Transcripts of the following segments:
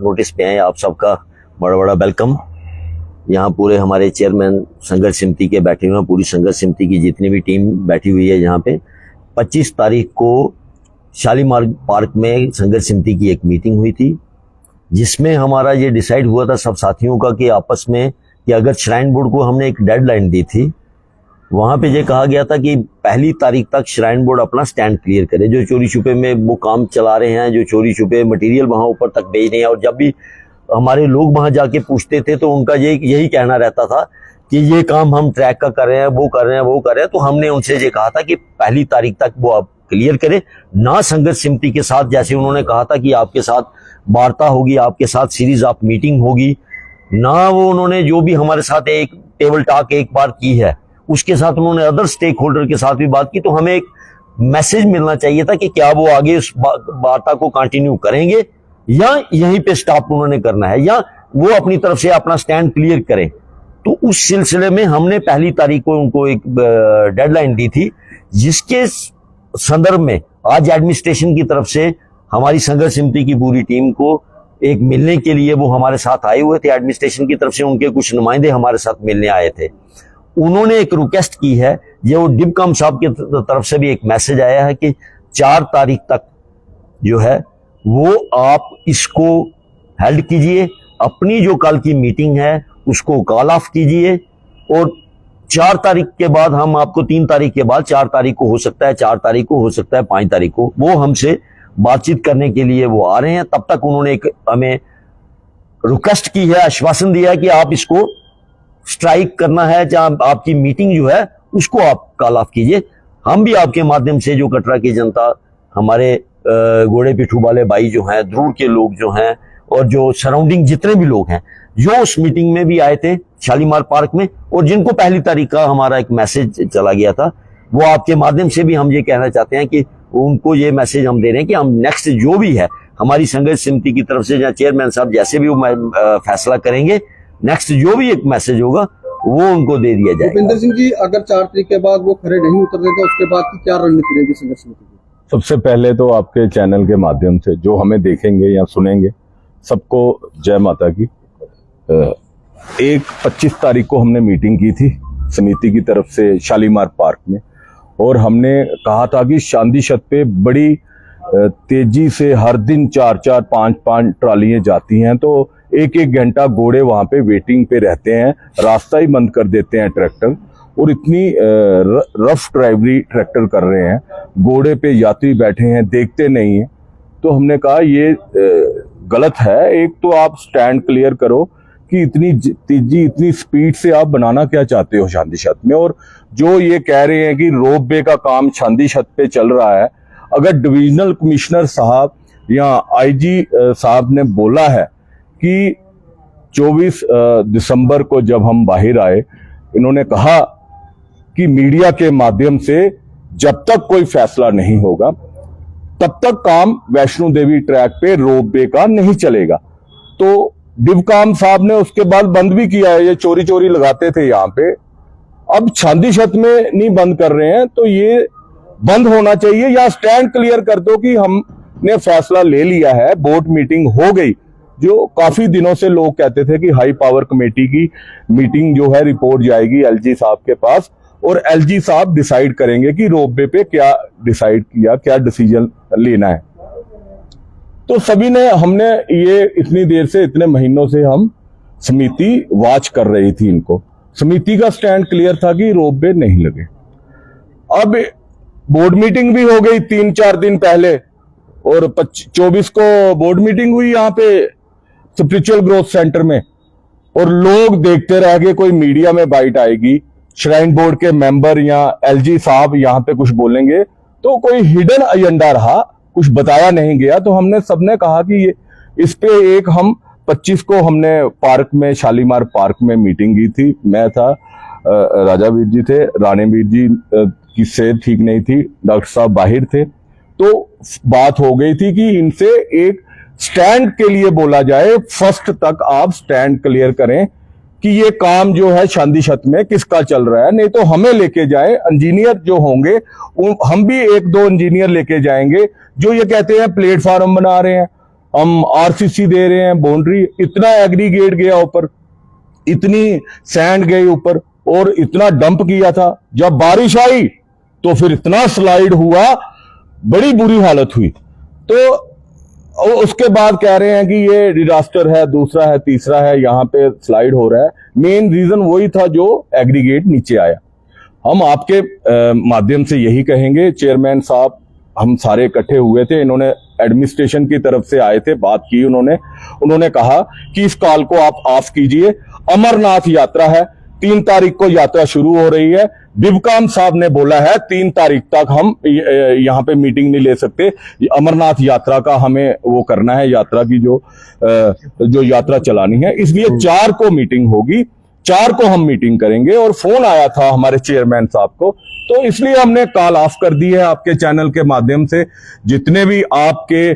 Notice पे हैं। आप सबका बड़ा बड़ा वेलकम। यहाँ पूरे हमारे चेयरमैन संघर्ष समिति के बैठे हुए हैं, पूरी संघर्ष समिति की जितनी भी टीम बैठी हुई है यहाँ पे। 25 तारीख को शालीमार पार्क में संघर्ष समिति की एक मीटिंग हुई थी, जिसमें हमारा ये डिसाइड हुआ था सब साथियों का कि आपस में कि अगर श्राइन बोर्ड को हमने एक डेडलाइन दी थी, वहां पे ये कहा गया था कि 1 तारीख तक श्राइन बोर्ड अपना स्टैंड क्लियर करे। जो चोरी छुपे में वो काम चला रहे हैं, जो चोरी छुपे मटेरियल वहां ऊपर तक भेज रहे हैं, और जब भी हमारे लोग वहां जाके पूछते थे तो उनका यही कहना रहता था कि ये काम हम ट्रैक का कर रहे हैं, वो कर रहे हैं, वो कर रहे हैं। तो हमने उनसे ये कहा था कि 1 तारीख तक वो आप क्लियर करें ना। संघर्ष समिति के साथ जैसे उन्होंने कहा था कि आपके साथ वार्ता होगी, आपके साथ सीरीज ऑफ मीटिंग होगी ना, वो उन्होंने जो भी हमारे साथ एक टेबल टॉक एक बार की है, उसके साथ उन्होंने अदर स्टेक होल्डर के साथ भी बात की। तो हमें एक मैसेज मिलना चाहिए था कि क्या वो आगे उस वार्ता को कंटिन्यू करेंगे या यहीं पे स्टॉप उन्होंने करना है, या वो अपनी तरफ से अपना स्टैंड क्लियर करें। तो उस सिलसिले में हमने 1 तारीख को उनको एक डेडलाइन दी थी, जिसके संदर्भ में आज एडमिनिस्ट्रेशन की तरफ से हमारी संघर्ष समिति की पूरी टीम को एक मिलने के लिए वो हमारे साथ आए हुए थे। एडमिनिस्ट्रेशन की तरफ से उनके कुछ नुमाइंदे हमारे साथ मिलने आए थे। उन्होंने एक रिक्वेस्ट की है, जो डिबकॉम साहब की तरफ से भी एक मैसेज आया है कि 4 तारीख तक जो है वो आप इसको हेल्ड कीजिए, अपनी जो कल की मीटिंग है उसको कॉल ऑफ कीजिए, और 4 तारीख के बाद हम आपको 3 तारीख के बाद 4 तारीख को हो सकता है, 4 तारीख को हो सकता है, 5 तारीख को वो हमसे बातचीत करने के लिए वो आ रहे हैं। तब तक उन्होंने एक हमें रिक्वेस्ट की है, आश्वासन दिया है कि आप इसको स्ट्राइक करना है, जहां आपकी मीटिंग जो है उसको आप कॉल ऑफ कीजिए। हम भी आपके माध्यम से जो कटरा की जनता, हमारे घोड़े पिठू वाले भाई जो हैं, ध्रुव के लोग जो हैं, और जो सराउंडिंग जितने भी लोग हैं जो उस मीटिंग में भी आए थे शालीमार पार्क में, और जिनको 1 तारीख का हमारा एक मैसेज चला गया था, वो आपके माध्यम से भी हम ये कहना चाहते हैं कि उनको ये मैसेज हम दे रहे हैं कि हम नेक्स्ट जो भी है हमारी संघर्ष समिति की तरफ से, या चेयरमैन साहब जैसे भी वो फैसला करेंगे, नेक्स्ट जो भी एक मैसेज होगा वो उनको दे दिया जाएगा। भूपेंद्र सिंह जी, अगर 4 तारीख के बाद वो खड़े नहीं उतरते तो उसके बाद की क्या रणनीति रहेगी संघर्ष समिति की? सबसे पहले तो आपके चैनल के माध्यम से जो हमें देखेंगे या सुनेंगे, सबको जय माता की। 25 तारीख को हमने मीटिंग की थी समिति की तरफ से शालीमार पार्क में, और हमने कहा था कि चांदी छत पे बड़ी तेजी से हर दिन 4-4, 5-5 ट्रालियां जाती हैं, तो 1-1 घंटा घोड़े वहां पे वेटिंग पे रहते हैं, रास्ता ही बंद कर देते हैं ट्रैक्टर, और इतनी रफ ड्राइवरी ट्रैक्टर कर रहे हैं, घोड़े पे यात्री बैठे हैं, देखते नहीं है। तो हमने कहा ये गलत है। एक तो आप स्टैंड क्लियर करो कि इतनी तेजी, इतनी स्पीड से आप बनाना क्या चाहते हो चांदी छत में, और जो ये कह रहे हैं कि रोप वे का काम चांदी छत पे चल रहा है, अगर डिविजनल कमिश्नर साहब या आईजी साहब ने बोला है कि 24 दिसंबर को जब हम बाहर आए, इन्होंने कहा कि मीडिया के माध्यम से जब तक कोई फैसला नहीं होगा तब तक काम वैष्णो देवी ट्रैक पे रोप वे का नहीं चलेगा। तो डिबकॉम साहब ने उसके बाद बंद भी किया है, ये चोरी चोरी लगाते थे यहाँ पे, अब चांदी छत में नहीं बंद कर रहे हैं, तो ये बंद होना चाहिए, या स्टैंड क्लियर कर दो कि हमने फैसला ले लिया है, बोर्ड मीटिंग हो गई। जो काफी दिनों से लोग कहते थे कि हाई पावर कमेटी की मीटिंग जो है रिपोर्ट जाएगी एलजी साहब के पास, और एलजी साहब डिसाइड करेंगे कि रोपवे पे क्या डिसाइड किया, क्या डिसीजन लेना है। तो सभी ने, हमने ये इतनी देर से, इतने महीनों से हम समिति वॉच कर रही थी इनको, समिति का स्टैंड क्लियर था कि रोपवे नहीं लगे। अब बोर्ड मीटिंग भी हो गई 3-4 दिन पहले, और 24 को बोर्ड मीटिंग हुई यहाँ पे स्पिरिचुअल ग्रोथ सेंटर में, और लोग देखते रह गए, कोई मीडिया में बाइट आएगी, श्राइन बोर्ड के मेंबर या एलजी साहब यहाँ पे कुछ बोलेंगे, तो कोई हिडन एजेंडा रहा, कुछ बताया नहीं गया। तो हमने सबने कहा कि ये इस पे एक हम 25 को हमने पार्क में, शालीमार पार्क में मीटिंग की थी। मैं था, राजा वीर जी थे, रानी वीर जी की सेहत ठीक नहीं थी, डॉक्टर साहब बाहर थे, तो बात हो गई थी कि इनसे एक स्टैंड के लिए बोला जाए, फर्स्ट तक आप स्टैंड क्लियर करें कि ये काम जो है चांदी छत में किसका चल रहा है, नहीं तो हमें लेके जाए, इंजीनियर जो होंगे हम भी 1-2 इंजीनियर लेके जाएंगे जो ये कहते हैं प्लेटफार्म बना रहे हैं। हम आरसीसी दे रहे हैं, बाउंड्री, इतना एग्रीगेट गया ऊपर, इतनी सैंड गई ऊपर और इतना डंप किया था। जब बारिश आई तो फिर इतना स्लाइड हुआ, बड़ी बुरी हालत हुई। तो उसके बाद कह रहे हैं कि ये डिजास्टर है, दूसरा है, तीसरा है, यहाँ पे स्लाइड हो रहा है। मेन रीजन वही था जो एग्रीगेट नीचे आया। हम आपके माध्यम से यही कहेंगे, चेयरमैन साहब हम सारे इकट्ठे हुए थे, इन्होंने एडमिनिस्ट्रेशन की तरफ से आए थे, बात की उन्होंने कहा कि इस कॉल को आप ऑफ कीजिए। अमरनाथ यात्रा है, 3 तारीख को यात्रा शुरू हो रही है। डिबकाम साहब ने बोला है 3 तारीख तक हम यहाँ पे मीटिंग नहीं ले सकते, अमरनाथ यात्रा का हमें वो करना है, यात्रा की जो यात्रा चलानी है, इसलिए 4 को मीटिंग होगी, 4 को हम मीटिंग करेंगे। और फोन आया था हमारे चेयरमैन साहब को, तो इसलिए हमने कॉल ऑफ कर दी है। आपके चैनल के माध्यम से जितने भी आपके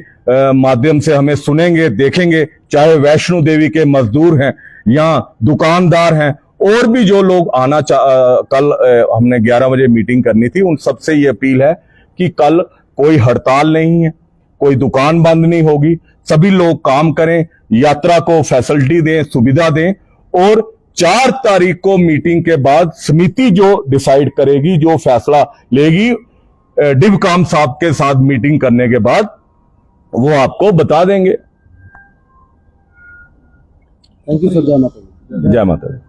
माध्यम से हमें सुनेंगे, देखेंगे, चाहे वैष्णो देवी के मजदूर हैं या दुकानदार हैं, और भी जो लोग आना कल हमने 11 बजे मीटिंग करनी थी, उन सबसे ये अपील है कि कल कोई हड़ताल नहीं है, कोई दुकान बंद नहीं होगी, सभी लोग काम करें, यात्रा को फैसिलिटी दें, सुविधा दें। और 4 तारीख को मीटिंग के बाद समिति जो डिसाइड करेगी, जो फैसला लेगी, डिबकाम साहब के साथ मीटिंग करने के बाद वो आपको बता देंगे। थैंक यू सर, जय माता दी। जय माता दी।